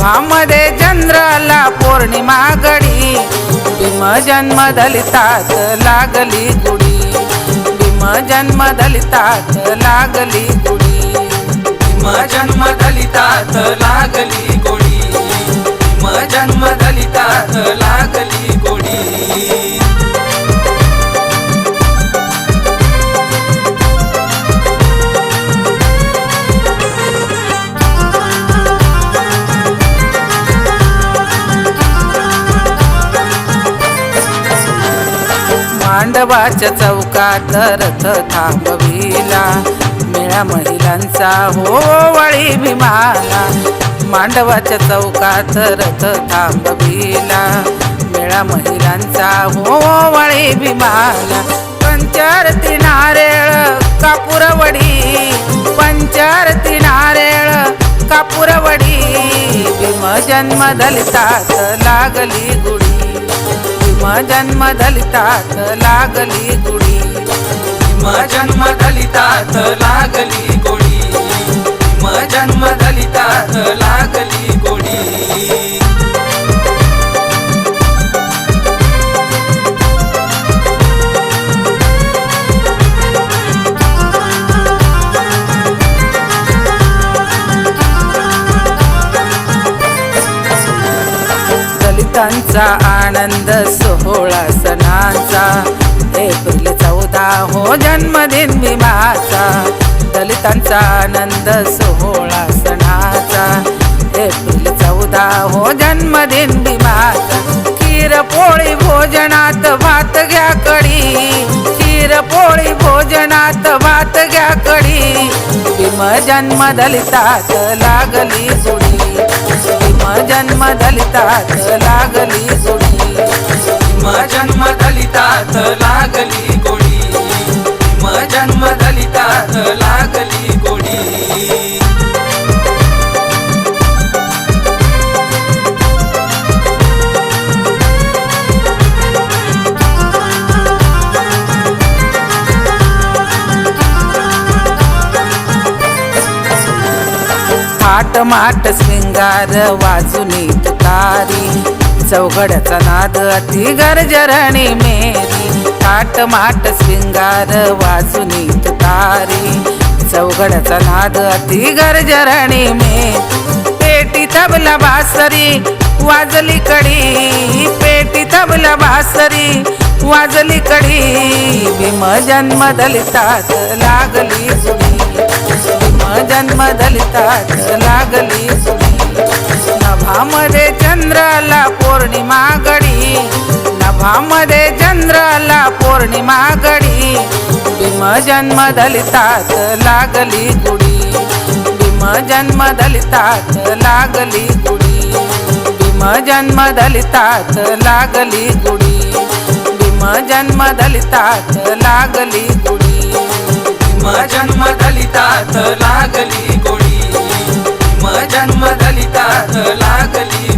नभामध्ये चंद्राला पौर्णिमा घडी भीम जन्म दलितात लागली गुढी भीम जन्म दलितात लागली गुढी भीम जन्म दलितात लागली गोडी भीम जन्म दलितात लागली गोडी मांडवाच्या चौकात रथ थांबविला मेळा महिलांचा होवळी भीमाला मांडवाच्या चौकात रथ थांबविला मेळा महिलांचा होवळी भीमाला पंचारती नारळ कापूरवडी पंचारती नारळ कापूरवडी भीम जन्म दलितात लागली गुढी भीम जन्म दलितात लागली गुढी भीम जन्म दलितात लागली गोडी भीम जन्म दलितात लागली गोडी दलितांचा आनंद सोहळा सणांचा एप्रिल 14 हो जन्मदिन भीमाचा दलितांचा आनंद सोहळा सणाचा एप्रिल 14 हो जन्मदिन भीमाचा खीर पोळी भोजनात भात घ्या कडी खीर पोळी भोजनात भात घ्या कडी भीम जन्म दलितात लागली गुढी भीम जन्म दलितात लागली गुढी भीम जन्म दलितात लागली गोडी भीम जन्म दलितात लागली गोडी माट श्रृंगार वाजुनी तुतारी चौघड्याचा नाद अति गरजरणी मेरी माट श्रृंगार वाजुनी तुतारी चौघड्याचा नाद अति गरजरणी मेरी पेटी तबला बासरी वाजली कडी पेटी तबला बासरी वाजली कडी भीम जन्म दलितात लागली गुढी भीम जन्म दलितात लागली गुढी नभामध्ये चंद्राला पौर्णिमा घडी नभामध्ये चंद्राला पौर्णिमा घडी भीम जन्म दलितात लागली गुढी भीम जन्म दलितात लागली गुढी भीम जन्म दलितात लागली गुढी भीम जन्म दलितात लागली गुढी भीम जन्म दलितात लागली गोडी भीम जन्म दलितात लागली